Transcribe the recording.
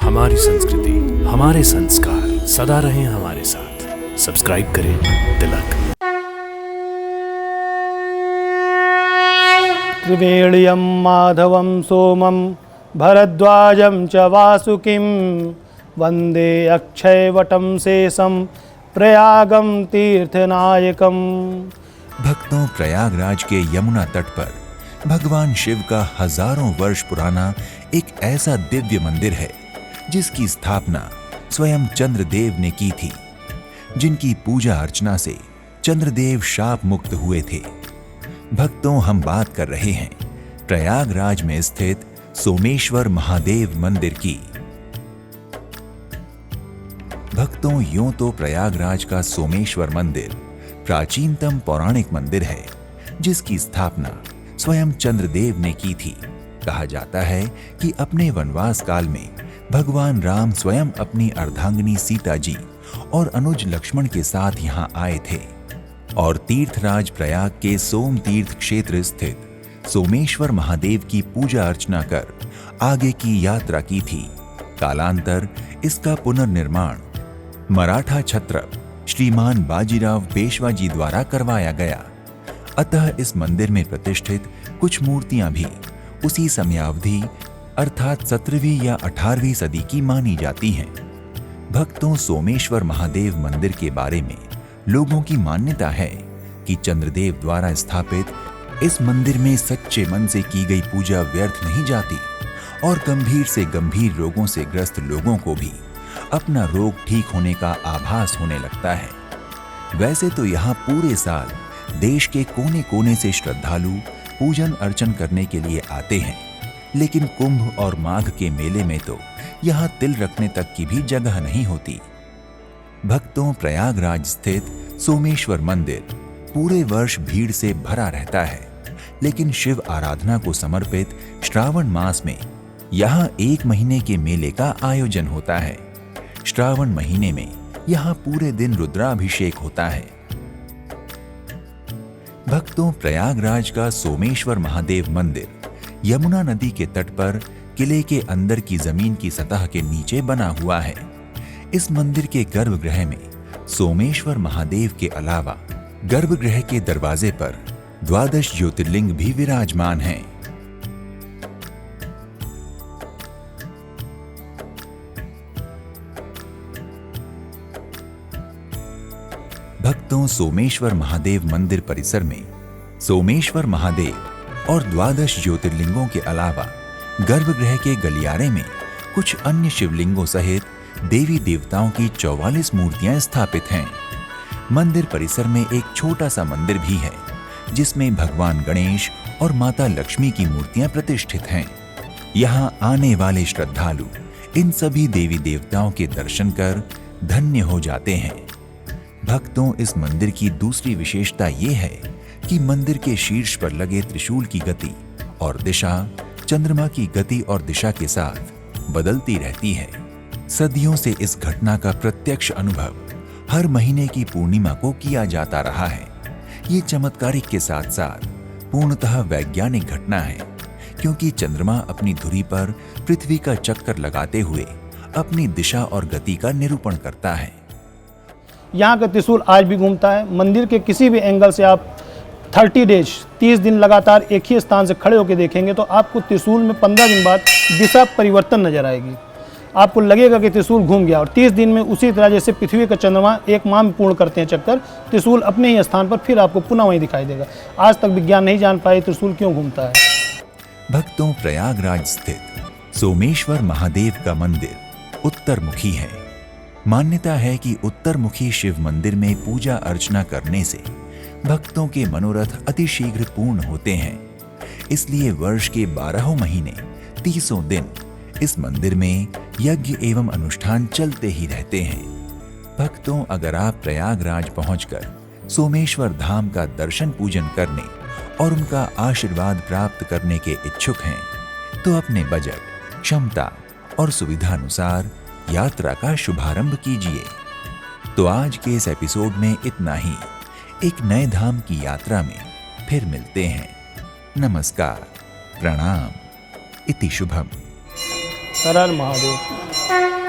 हमारी संस्कृति, हमारे संस्कार सदा रहें हमारे साथ। सब्सक्राइब करें तिलक। त्रिवेणीयं माधवं सोमं भरद्वाजं च वासुकिं वन्दे अक्षयवटं शेषं प्रयागं तीर्थनायकम्। भक्तों, प्रयागराज के यमुना तट पर भगवान शिव का हजारों वर्ष पुराना एक ऐसा दिव्य मंदिर है जिसकी स्थापना स्वयं चंद्रदेव ने की थी, जिनकी पूजा अर्चना से चंद्रदेव शाप मुक्त हुए थे। भक्तों, हम बात कर रहे हैं प्रयागराज में स्थित सोमेश्वर महादेव मंदिर की। भक्तों, यूं तो प्रयागराज का सोमेश्वर मंदिर प्राचीनतम पौराणिक मंदिर है जिसकी स्थापना स्वयं चंद्रदेव ने की थी। कहा जाता है कि अपने वनवास काल में भगवान राम स्वयं अपनी अर्धांगिनी सीता जी और अनुज लक्ष्मण के साथ यहाँ आए थे और तीर्थराज प्रयाग के सोम तीर्थ क्षेत्र स्थित सोमेश्वर महादेव की पूजा अर्चना कर आगे की यात्रा की थी। कालांतर इसका पुनर्निर्माण मराठा छत्रप श्रीमान बाजीराव पेशवा जी द्वारा करवाया गया। अतः इस मंदिर में प्रतिष्ठित कुछ मूर्तियां भी उसी समयावधि अर्थात 17वीं या 18वीं सदी की मानी जाती हैं। भक्तों, सोमेश्वर महादेव मंदिर के बारे में लोगों की मान्यता है कि चंद्रदेव द्वारा स्थापित इस मंदिर में सच्चे मन से की गई पूजा व्यर्थ नहीं जाती और गंभीर से गंभीर रोगों से ग्रस्त लोगों को भी अपना रोग ठीक होने का आभास होने लगता है। वैसे तो यहाँ पूरे साल देश के कोने कोने से श्रद्धालु पूजन अर्चन करने के लिए आते हैं, लेकिन कुंभ और माघ के मेले में तो यहाँ तिल रखने तक की भी जगह नहीं होती। भक्तों, प्रयागराज स्थित सोमेश्वर मंदिर पूरे वर्ष भीड़ से भरा रहता है, लेकिन शिव आराधना को समर्पित श्रावण मास में यहाँ 1 महीने के मेले का आयोजन होता है। श्रावण महीने में यहाँ पूरे दिन रुद्राभिषेक होता है। भक्तों, प्रयागराज का सोमेश्वर महादेव मंदिर यमुना नदी के तट पर किले के अंदर की जमीन की सतह के नीचे बना हुआ है। इस मंदिर के गर्भगृह में सोमेश्वर महादेव के अलावा गर्भगृह के दरवाजे पर 12 ज्योतिर्लिंग भी विराजमान हैं। भक्तों, सोमेश्वर महादेव मंदिर परिसर में सोमेश्वर महादेव और 12 ज्योतिर्लिंगों के अलावा गर्भगृह के गलियारे में कुछ अन्य शिवलिंगों सहित देवी देवताओं की 44 मूर्तियां स्थापित हैं। मंदिर परिसर में एक छोटा सा मंदिर भी है जिसमें भगवान गणेश और माता लक्ष्मी की मूर्तियां प्रतिष्ठित हैं। यहाँ आने वाले श्रद्धालु इन सभी देवी देवताओं के दर्शन कर धन्य हो जाते हैं। भक्तों, इस मंदिर की दूसरी विशेषता ये है कि मंदिर के शीर्ष पर लगे त्रिशूल की गति और दिशा चंद्रमा की गति और दिशा के साथ बदलती रहती है। सदियों से इस घटना का प्रत्यक्ष अनुभव हर महीने की पूर्णिमा को किया जाता रहा है। ये चमत्कारिक के साथ साथ पूर्णतः वैज्ञानिक घटना है, क्योंकि चंद्रमा अपनी धुरी पर पृथ्वी का चक्कर लगाते हुए अपनी दिशा और गति का निरूपण करता है। यहाँ का त्रिशूल आज भी घूमता है। मंदिर के किसी भी एंगल से आप 30 दिन लगातार एक ही स्थान से खड़े होकर देखेंगे तो आपको त्रिशूल में 15 दिन बाद दिशा परिवर्तन नजर आएगी। आपको लगेगा कि त्रिशूल घूम गया और 30 दिन में उसी तरह जैसे पृथ्वी का चंद्रमा 1 माह में पूर्ण करते हैं चक्कर, त्रिशूल अपने ही स्थान पर फिर आपको पुनः वहीं दिखाई देगा। आज तक विज्ञान नहीं जान पाए त्रिशूल क्यों घूमता है। भक्तों, प्रयागराज स्थित सोमेश्वर महादेव का मंदिर उत्तरमुखी है। मान्यता है कि उत्तरमुखी शिव मंदिर में पूजा अर्चना करने से भक्तों के मनोरथ अतिशीघ्र पूर्ण होते हैं। इसलिए वर्ष के 12 महीने 30 दिन इस मंदिर में यज्ञ एवं अनुष्ठान चलते ही रहते हैं। भक्तों, अगर आप प्रयागराज पहुंचकर सोमेश्वर धाम का दर्शन पूजन करने और उनका आशीर्वाद प्राप्त करने के इच्छुक हैं, तो अपने बजट, क्षमता और सुविधा अनुसार यात्रा का शुभारंभ कीजिए। तो आज के इस एपिसोड में इतना ही। एक नए धाम की यात्रा में फिर मिलते हैं। नमस्कार, प्रणाम, इति शुभम। हर हर महादेव। है।